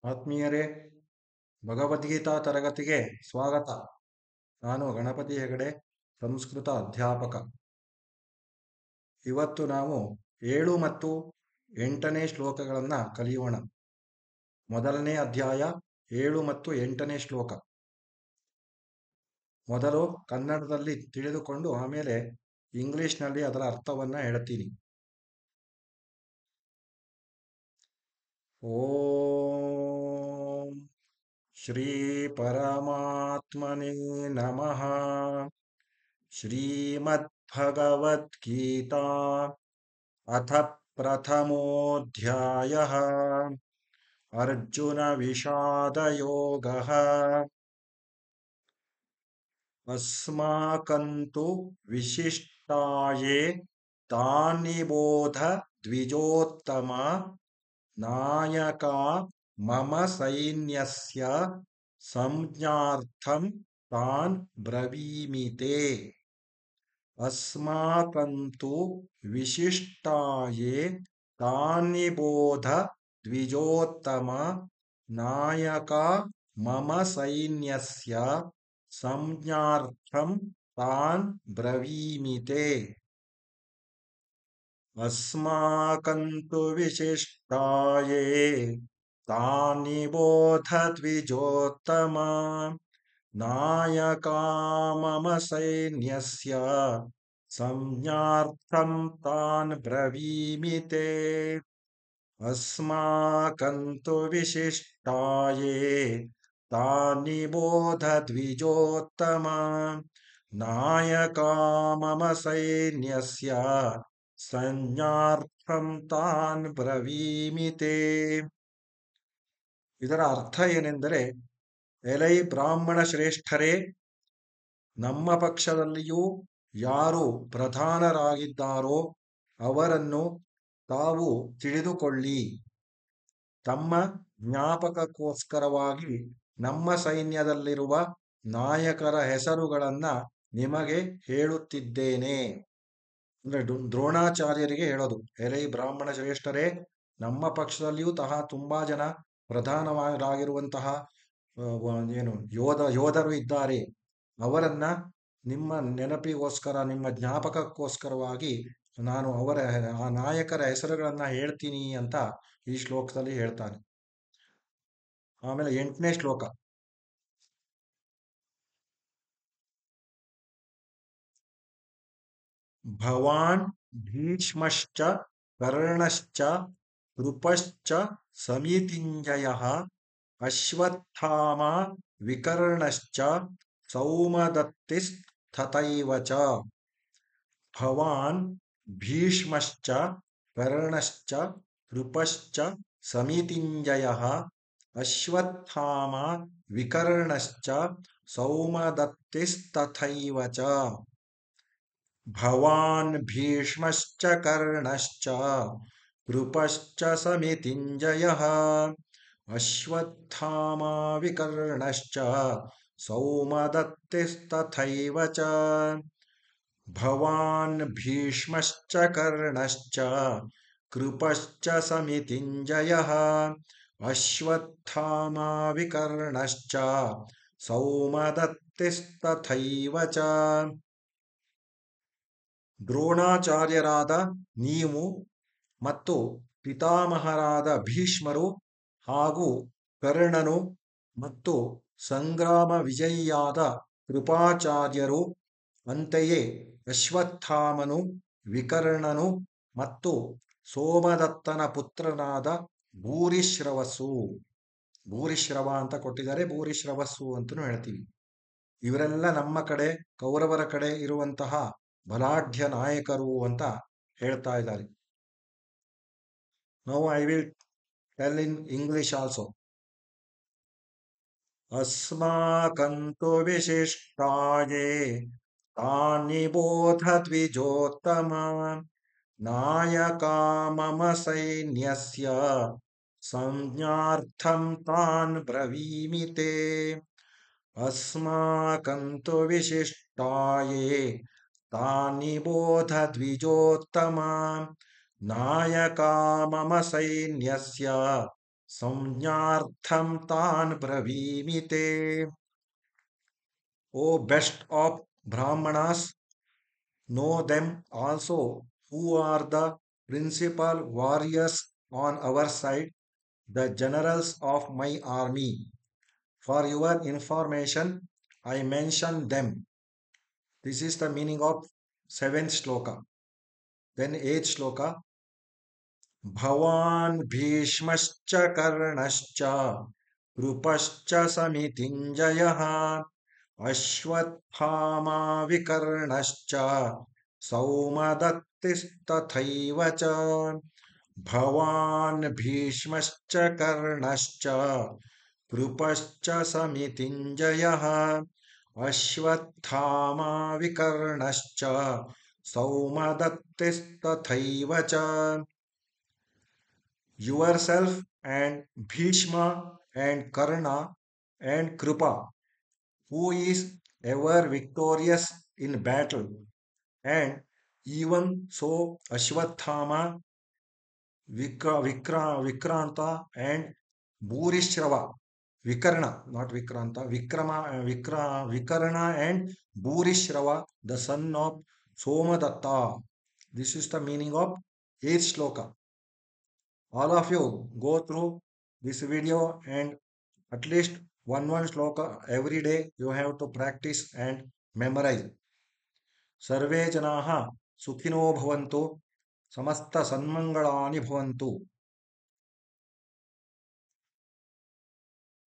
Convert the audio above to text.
ಆತ್ಮೀಯರೇ, ಭಗವದ್ಗೀತಾ ತರಗತಿಗೆ ಸ್ವಾಗತ. ನಾನು ಗಣಪತಿ ಹೆಗಡೆ, ಸಂಸ್ಕೃತ ಅಧ್ಯಾಪಕ. ಇವತ್ತು ನಾವು 7 ಮತ್ತು 8ನೇ ಶ್ಲೋಕಗಳನ್ನು ಕಲಿಯೋಣ. ಮೊದಲನೇ ಅಧ್ಯಾಯ 7 ಮತ್ತು 8ನೇ ಶ್ಲೋಕ. ಮೊದಲು ಕನ್ನಡದಲ್ಲಿ ತಿಳಿದುಕೊಂಡು ಆಮೇಲೆ ಇಂಗ್ಲಿಷ್ನಲ್ಲಿ ಅದರ ಅರ್ಥವನ್ನು ಹೇಳ್ತೀನಿ. ಓಂ ಶ್ರೀ ಪರಮಾತ್ಮನೇ ನಮಃ. श्रीमद्भगवद्गीता अथ प्रथमोऽध्यायः अर्जुनविषादयोगः। अस्माकन्तु विशिष्टाये तान्निबोध द्विजोत्तम नायका मम सैन्यस्य संज्ञार्थं तान् ब्रवीमि ते। अस्माकन्तु विशिष्टाये तान्निबोध द्विजोत्तम नायका मम सैन्यस्य संज्ञार्थं तान् ब्रवीमि ते। अस्माकन्तु विशिष्टाये तान्निबोध द्विजोत्तम नायका मम सैन्यस्य संज्ञार्थं तान् ब्रवीमि ते। अस्माकन्तु विशिष्टाये तान्निबोध द्विजोत्तम नायका मम सैन्यस्य ಸಂಜ್ಞಾರ್ಥಂ ತಾನ್ ಬ್ರವೀಮಿ ತೇ. ಇದರ ಅರ್ಥ ಏನೆಂದರೆ, ಎಲೈ ಬ್ರಾಹ್ಮಣ ಶ್ರೇಷ್ಠರೇ, ನಮ್ಮ ಪಕ್ಷದಲ್ಲಿಯೂ ಯಾರು ಪ್ರಧಾನರಾಗಿದ್ದಾರೋ ಅವರನ್ನು ತಾವು ತಿಳಿದುಕೊಳ್ಳಿ. ತಮ್ಮ ಜ್ಞಾಪಕಕ್ಕೋಸ್ಕರವಾಗಿ ನಮ್ಮ ಸೈನ್ಯದಲ್ಲಿರುವ ನಾಯಕರ ಹೆಸರುಗಳನ್ನು ನಿಮಗೆ ಹೇಳುತ್ತಿದ್ದೇನೆ. ಅಂದ್ರೆ ದ್ರೋಣಾಚಾರ್ಯರಿಗೆ ಹೇಳೋದು, ಎಲೈ ಬ್ರಾಹ್ಮಣ ಶ್ರೇಷ್ಠರೇ, ನಮ್ಮ ಪಕ್ಷದಲ್ಲಿಯೂ ತುಂಬಾ ಜನ ಪ್ರಧಾನರಾಗಿರುವಂತಹ ಯೋಧರು ಇದ್ದಾರೆ. ಅವರನ್ನ ನಿಮ್ಮ ನೆನಪಿಗೋಸ್ಕರ, ನಿಮ್ಮ ಜ್ಞಾಪಕಕ್ಕೋಸ್ಕರವಾಗಿ ನಾನು ಆ ನಾಯಕರ ಹೆಸರುಗಳನ್ನ ಹೇಳ್ತೀನಿ ಅಂತ ಈ ಶ್ಲೋಕದಲ್ಲಿ ಹೇಳ್ತಾನೆ. ಆಮೇಲೆ 8ನೇ ಶ್ಲೋಕ. ಭವಾನ್ ಭೀಷ್ಮಶ್ಚ ಕರ್ಣಶ್ಚ ಕೃಪಶ್ಚ ಸಮಿತಿಂಜಯಃ ಅಶ್ವತ್ಥಾಮ ವಿಕರ್ಣಶ್ಚ ಸೌಮದತ್ತಿಸ್ತಥೈವ ಚ. ಭವಾನ್ ಭೀಷ್ಮಶ್ಚ ಕರ್ಣಶ್ಚ ಕೃಪಶ್ಚ ಸಮಿತಿಂಜಯಃ ಅಶ್ವತ್ಥಾಮ ವಿಕರ್ಣಶ್ಚ ಸೌಮದತ್ತಿಸ್ತಥೈವ ಚ. ಭವಾನ್ ಭೀಷ್ಮಶ್ಚ ಕರ್ಣಶ್ಚ ಕೃಪಶ್ಚ ಸಮಿತಿಂಜಯಃ ಅಶ್ವತ್ಥಾಮ ವಿಕರ್ಣಶ್ಚ ಸೌಮದತ್ತಿಸ್ತಥೈವ ಚ. ಭವಾನ್ ಭೀಷ್ಮಶ್ಚ ಕರ್ಣಶ್ಚ ಕೃಪಶ್ಚ ಸಮಿತಿಂಜಯಃ ಅಶ್ವತ್ಥಾಮ ವಿಕರ್ಣಶ್ಚ ಸೌಮದತ್ತಿಸ್ತಥೈವ ಚ. ದ್ರೋಣಾಚಾರ್ಯರಾದ ನೀವು ಮತ್ತು ಪಿತಾಮಹರಾದ ಭೀಷ್ಮರು ಹಾಗೂ ಕರ್ಣನು ಮತ್ತು ಸಂಗ್ರಾಮ ವಿಜಯಿಯಾದ ಕೃಪಾಚಾರ್ಯರು, ಅಂತೆಯೇ ಅಶ್ವತ್ಥಾಮನು, ವಿಕರ್ಣನು ಮತ್ತು ಸೋಮದತ್ತನ ಪುತ್ರನಾದ ಭೂರಿಶ್ರವಸ್ಸು, ಭೂರಿಶ್ರವ ಅಂತ ಕೊಟ್ಟಿದ್ದಾರೆ, ಭೂರಿಶ್ರವಸ್ಸು ಅಂತಲೂ ಹೇಳ್ತೀವಿ. ಇವರೆಲ್ಲ ನಮ್ಮ ಕಡೆ, ಕೌರವರ ಕಡೆ ಇರುವಂತಹ ಬಲಾಢ್ಯ ನಾಯಕರು ಅಂತ ಹೇಳ್ತಾ ಇದ್ದಾರೆ. Now I will tell in English also. ಅಸ್ಮಾಕಂತು ವಿಶಿಷ್ಟಾಯೇ ತಾನ್ನಿಬೋಧ ದ್ವಿಜೋತ್ತಮ ನಾಯಕಾ ಮಮ ಸೈನ್ಯಸ್ಯ ಸಂಜ್ಞಾರ್ಥಂ ತಾನ್ ಬ್ರವೀಮಿ ತೇ. ಅಸ್ಮಾಕಂತು ವಿಶಿಷ್ಟಾಯೇ ತಾನ್ನಿಬೋಧ ದ್ವಿಜೋತ್ತಮ ನಾಯಕಾ ಮಮ ಸೈನ್ಯಸ್ಯ संज्ञार्थं तान् ब्रवीमि ते. O best of Brahmanas, know them also who are the principal warriors on our side, the generals of my army. For your information, I mention them. This is the meaning of seventh shloka. Then eighth shloka. भवान् भीष्मश्च कर्णश्च कृपश्च समितिञ्जयः अश्वत्थामा विकर्णश्च सौमदत्तिस्तथैव च भवान् भीष्मश्च कर्णश्च कृपश्च समितिञ्जयः अश्वत्थामा विकर्णश्च सौमदत्तिस्तथैव च. Yourself and Bhishma and Karna and Kripa, who is ever victorious in battle, and even so Ashwathama, Vikranta and Bhurishrava, Vikarna, not Vikranta, Vikarna and Bhurishrava, the son of Somadatta. This is the meaning of 8th shloka. All of you go through this video and at least one shloka every day you have to practice and memorize. सर्वे जनाः सुखिनो भवन्तु समस्त सन्मंगलानि भवन्तु.